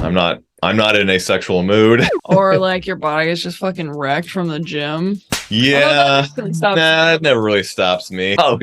I'm not in a sexual mood. Or like your body is just fucking wrecked from the gym. Yeah, that never really stops me. I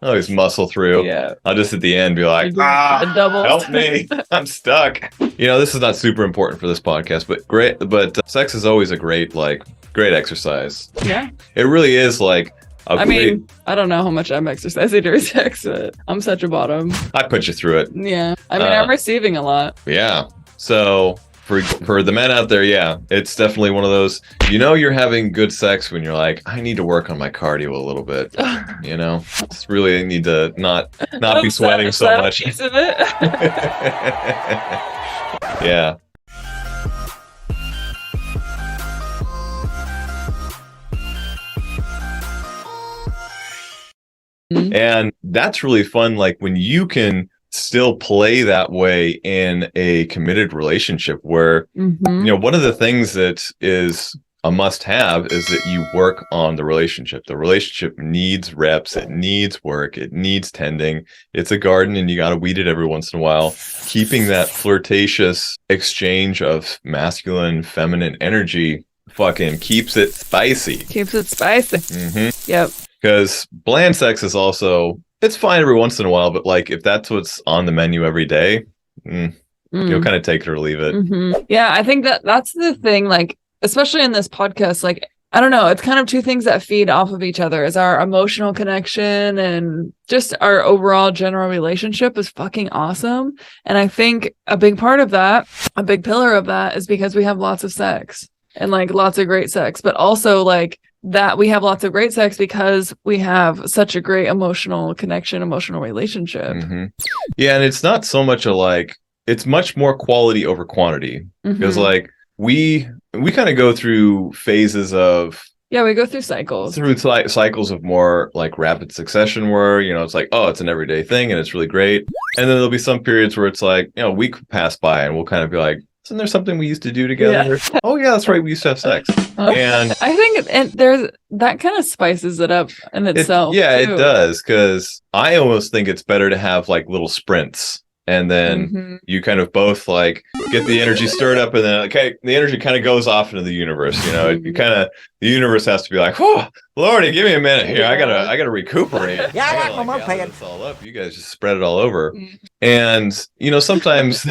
always muscle through. Yeah. I'll just at the end be like, help me, I'm stuck. This is not super important for this podcast, but sex is always a great exercise. Yeah. It really is like I mean, I don't know how much I'm exercising during sex, but I'm such a bottom. I put you through it. Yeah. I mean, I'm receiving a lot. Yeah. So for the men out there, yeah, it's definitely one of those, you're having good sex when you're like, I need to work on my cardio a little bit. Just really need to not be sweating so much. A piece of it? Yeah. And that's really fun, like when you can still play that way in a committed relationship where, one of the things that is a must-have is that you work on the relationship. The relationship needs reps, it needs work, it needs tending. It's a garden and you got to weed it every once in a while. Keeping that flirtatious exchange of masculine, feminine energy fucking keeps it spicy. Keeps it spicy. Mm-hmm. Yep. Because bland sex is also, it's fine every once in a while, but like if that's what's on the menu every day, you'll kind of take it or leave it. Yeah, I think that's the thing, like, especially in this podcast, like, I don't know, it's kind of two things that feed off of each other is our emotional connection and just our overall general relationship is fucking awesome. And I think a big part of that, a big pillar of that is because we have lots of sex and like lots of great sex, but also like that we have lots of great sex because we have such a great emotional connection, emotional relationship. Yeah. And it's not so much it's much more quality over quantity because like we kind of go through phases of, we go through cycles. Cycles of more like rapid succession where, it's like, oh, it's an everyday thing and it's really great. And then there'll be some periods where it's like, a week pass by and we'll kind of be like, isn't there something we used to do together? Yeah. Oh yeah, that's right. We used to have sex. And I think there's that kind of spices it up in itself. It does. Cause I almost think it's better to have like little sprints. And then you kind of both like get the energy stirred up and then, okay, the energy kind of goes off into the universe. The universe has to be like, oh, Lordy, give me a minute here. I gotta recuperate. It's all up. You guys just spread it all over. And, sometimes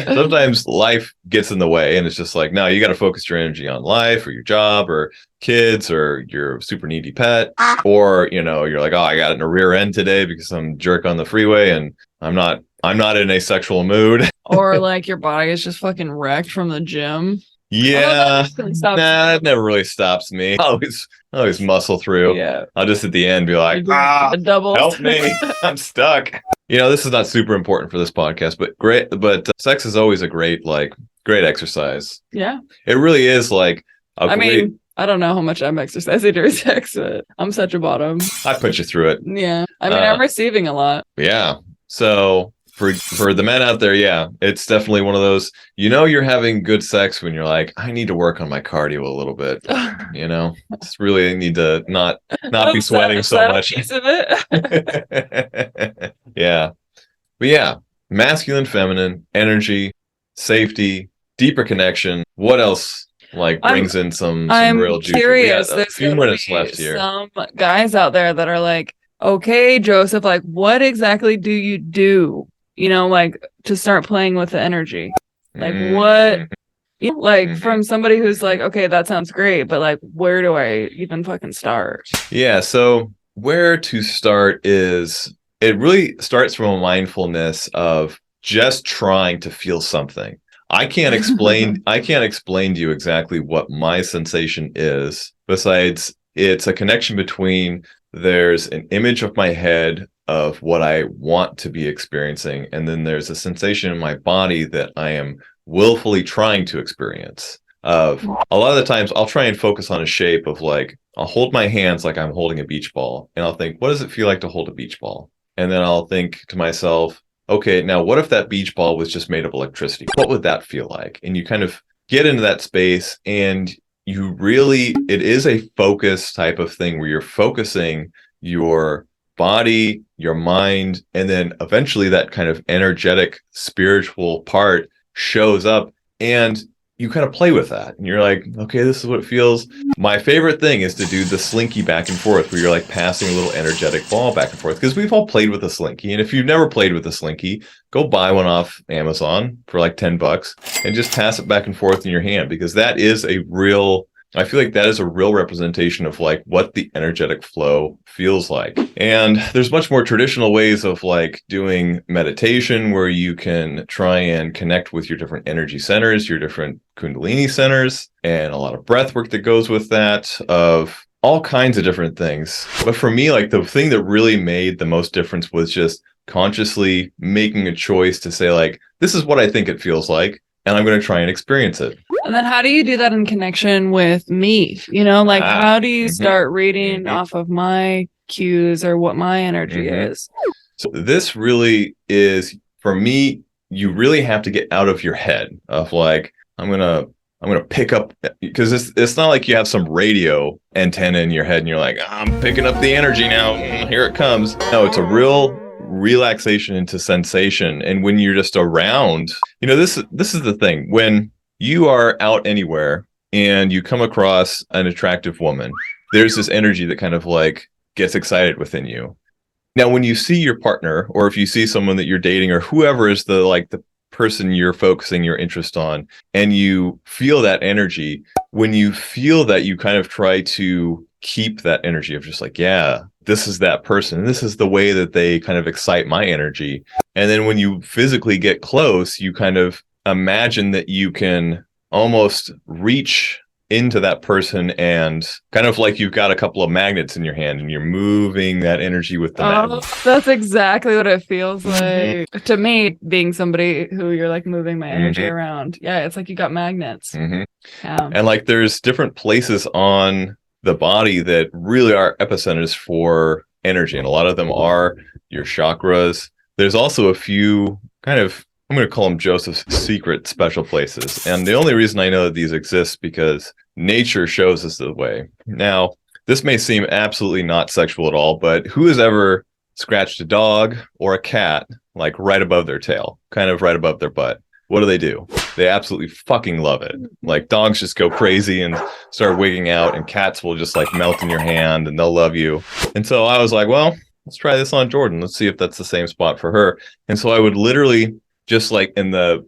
life gets in the way and it's just like, no, you got to focus your energy on life or your job or kids or your super needy pet. Or, you're like, oh, I got in a rear end today because some jerk on the freeway and I'm not in a sexual mood. Or like your body is just fucking wrecked from the gym. Yeah. That never really stops me. I always muscle through. Yeah. I'll just at the end be like, help me, I'm stuck. This is not super important for this podcast, but sex is always a great exercise. Yeah. It really is like I mean, I don't know how much I'm exercising during sex, but I'm such a bottom. I put you through it. Yeah. I mean, I'm receiving a lot. Yeah. So for the men out there, yeah, it's definitely one of those, you're having good sex when you're like, I need to work on my cardio a little bit. Just really need to not be sweating so much. Piece of it? Yeah. But yeah, masculine, feminine, energy, safety, deeper connection. What else brings in some real juice? Curious. We got a few minutes left here. Some guys out there that are like, okay, Joseph, like what exactly do you do? To start playing with the energy. Like what? From somebody who's like, okay, that sounds great, but like, where do I even fucking start? Yeah. So where to start is, it really starts from a mindfulness of just trying to feel something. I can't explain to you exactly what my sensation is. Besides, it's a connection between there's an image of my head of what I want to be experiencing. And then there's a sensation in my body that I am willfully trying to experience. A lot of the times I'll try and focus on a shape of like, I'll hold my hands like I'm holding a beach ball. And I'll think, what does it feel like to hold a beach ball? And then I'll think to myself, okay, now what if that beach ball was just made of electricity? What would that feel like? And you kind of get into that space and it is a focus type of thing where you're focusing your body, your mind, and then eventually that kind of energetic spiritual part shows up And you kind of play with that. And you're like, okay, this is what it feels. My favorite thing is to do the slinky back and forth, where you're like passing a little energetic ball back and forth. Because we've all played with a slinky. And if you've never played with a slinky, go buy one off Amazon for like $10 and just pass it back and forth in your hand. Because that is a real, I feel like that is a real representation of like what the energetic flow feels like. And there's much more traditional ways of like doing meditation, where you can try and connect with your different energy centers, your different Kundalini centers, and a lot of breath work that goes with that, of all kinds of different things. But for me, like the thing that really made the most difference was just consciously making a choice to say like, this is what I think it feels like, and I'm going to try and experience it. And then how do you do that in connection with me? You know, like how do you start reading off of my cues or what my energy is? So this really is, for me, you really have to get out of your head of like, I'm gonna pick up, because it's not like you have some radio antenna in your head and you're like, I'm picking up the energy now, here it comes. No, it's a real relaxation into sensation. And when you're just around, you know, this is the thing. When you are out anywhere and you come across an attractive woman, there's this energy that kind of like gets excited within you. Now, when you see your partner, or if you see someone that you're dating, or whoever is the person you're focusing your interest on, and you feel that energy, when you feel that, you kind of try to keep that energy of just like, yeah, this is that person. This is the way that they kind of excite my energy. And then when you physically get close, you kind of imagine that you can almost reach into that person, and kind of like you've got a couple of magnets in your hand and you're moving that energy with the magnet. That's exactly what it feels like to me, being somebody who you're like moving my energy around. Yeah, it's like you got magnets. Yeah. And like there's different places on the body that really are epicenters for energy, and a lot of them are your chakras. There's also a few kind of, I'm going to call them Joseph's secret special places. And the only reason I know that these exist because nature shows us the way. Now, this may seem absolutely not sexual at all, but who has ever scratched a dog or a cat like right above their tail, kind of right above their butt? What do? They absolutely fucking love it. Like dogs just go crazy and start wigging out, and cats will just like melt in your hand and they'll love you. And so I was like, well, let's try this on Jordin. Let's see if that's the same spot for her. And so I would literally just like in the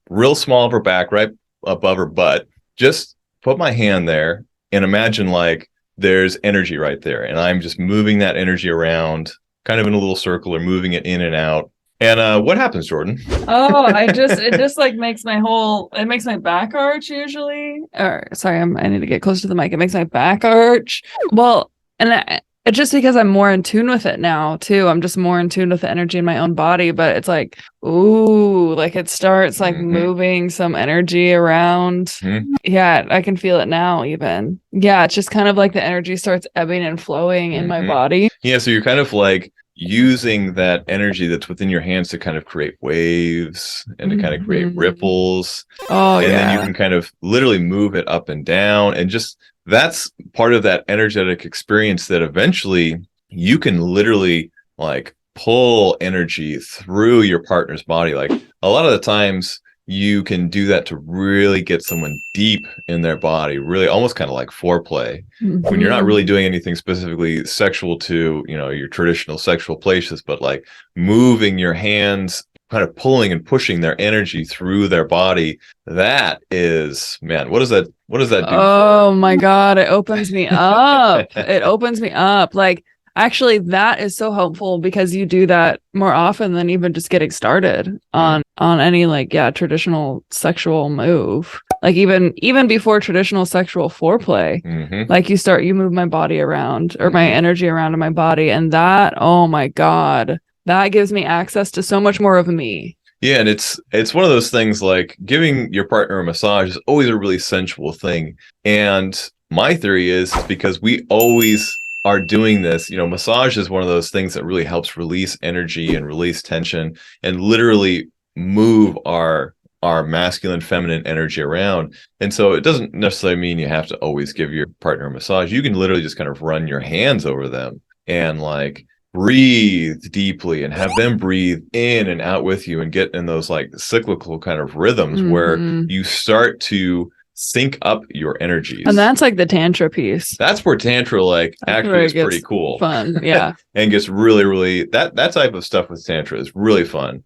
real small of her back, right above her butt, just put my hand there and imagine like there's energy right there. And I'm just moving that energy around kind of in a little circle, or moving it in and out. And what happens, Jordin? Oh, it just like makes it makes my back arch usually. Or sorry, I need to get close to the mic. It makes my back arch. Well, and it's just because I'm more in tune with it now too. I'm just more in tune with the energy in my own body, but it's like, ooh, like it starts like moving some energy around. Yeah, I can feel it now even. Yeah, it's just kind of like the energy starts ebbing and flowing in my body. Yeah, so you're kind of like using that energy that's within your hands to kind of create waves and to kind of create ripples. Oh, and yeah. then you can kind of literally move it up and down, and just that's part of that energetic experience that eventually you can literally like pull energy through your partner's body. Like a lot of the times you can do that to really get someone deep in their body, really almost kind of like foreplay, when you're not really doing anything specifically sexual to, you know, your traditional sexual places, but like moving your hands, kind of pulling and pushing their energy through their body. That is, man, what does that do? Oh my God, it opens me up. It opens me up. Like, actually, that is so helpful because you do that more often than even just getting started on any like, yeah, traditional sexual move. Like even before traditional sexual foreplay, like you move my body around, or my energy around in my body. And that, oh my God, that gives me access to so much more of me. Yeah, and it's one of those things like giving your partner a massage is always a really sensual thing. And my theory is because we always are doing this, you know, massage is one of those things that really helps release energy and release tension and literally move our masculine, feminine energy around. And so it doesn't necessarily mean you have to always give your partner a massage. You can literally just kind of run your hands over them and like breathe deeply and have them breathe in and out with you and get in those like cyclical kind of rhythms where you start to sync up your energies. And that's like the Tantra piece. That's where Tantra actually is pretty cool. Fun. Yeah. And gets really, that type of stuff with Tantra is really fun.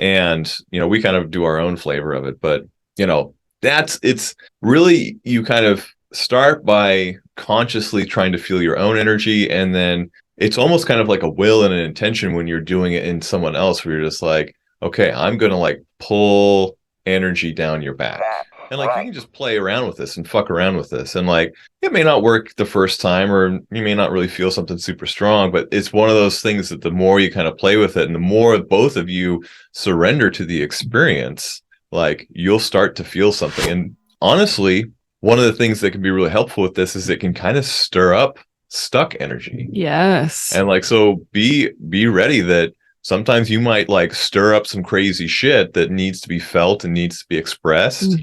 And, we kind of do our own flavor of it, but, it's really, you kind of start by consciously trying to feel your own energy, and then it's almost kind of like a will and an intention when you're doing it in someone else, where you're just like, okay, I'm gonna like pull energy down your back, and like you can just play around with this and fuck around with this, and like it may not work the first time, or you may not really feel something super strong, but it's one of those things that the more you kind of play with it and the more both of you surrender to the experience, like you'll start to feel something. And honestly, one of the things that can be really helpful with this is it can kind of stir up stuck energy. Yes. And like, so be ready that sometimes you might like stir up some crazy shit that needs to be felt and needs to be expressed.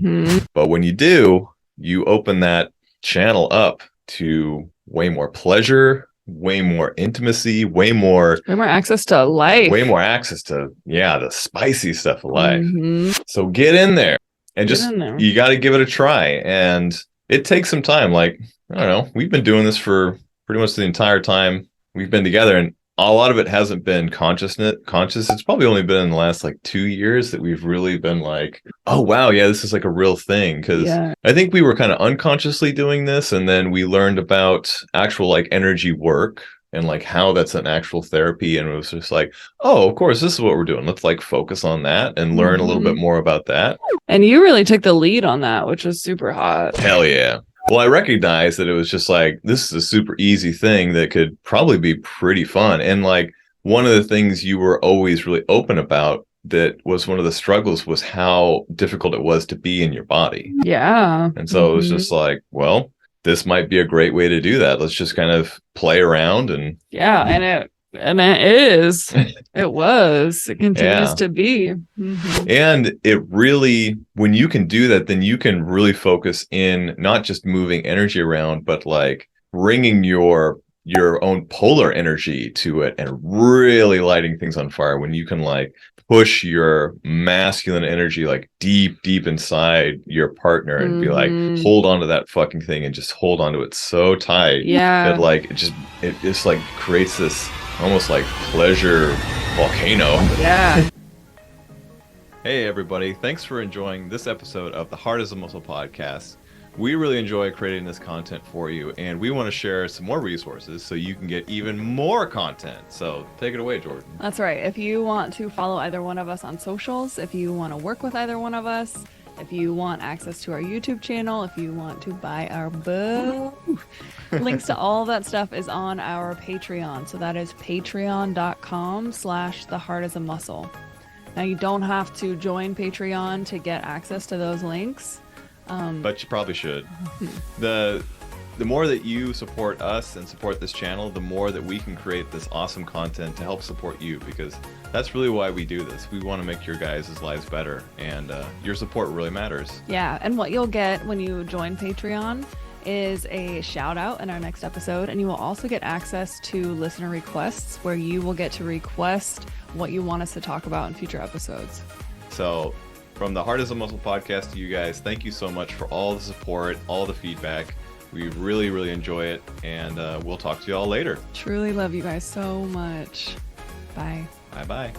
But when you do, you open that channel up to way more pleasure, way more intimacy, way more access to life, way more access to the spicy stuff of life. So get in there and you got to give it a try. And it takes some time. Like, I don't know, we've been doing this for pretty much the entire time we've been together, and a lot of it hasn't been conscious. It's probably only been in the last like 2 years that we've really been like, oh wow, yeah, this is like a real thing. Because I think we were kind of unconsciously doing this, and then we learned about actual like energy work and like how that's an actual therapy, and it was just like, oh, of course, this is what we're doing. Let's like focus on that and learn a little bit more about that. And you really took the lead on that, which was super hot. Hell yeah. Well, I recognized that it was just like, this is a super easy thing that could probably be pretty fun. And like, one of the things you were always really open about that was one of the struggles was how difficult it was to be in your body. Yeah. And so it was just like, well, this might be a great way to do that. Let's just kind of play around. And it continues to be. And it really, when you can do that, then you can really focus in not just moving energy around, but like bringing your own polar energy to it and really lighting things on fire. When you can like push your masculine energy like deep inside your partner and be like, hold on to that fucking thing and just hold on to it so tight that like it just like creates this almost like pleasure volcano. Yeah. Hey everybody, thanks for enjoying this episode of the Heart is a Muscle podcast. We really enjoy creating this content for you, and we want to share some more resources so you can get even more content. So take it away, Jordan. That's right. If you want to follow either one of us on socials, if you want to work with either one of us, if you want access to our YouTube channel, if you want to buy our book, links to all of that stuff is on our Patreon. So that is patreon.com/theheartisamuscle. Now you don't have to join Patreon to get access to those links. But you probably should. The more that you support us and support this channel, the more that we can create this awesome content to help support you, because that's really why we do this. We want to make your guys' lives better, and your support really matters. Yeah, and what you'll get when you join Patreon is a shout out in our next episode, and you will also get access to listener requests where you will get to request what you want us to talk about in future episodes. So from the Heart is a Muscle podcast to you guys, thank you so much for all the support, all the feedback. We really, really enjoy it, and we'll talk to you all later. Truly love you guys so much. Bye. Bye-bye.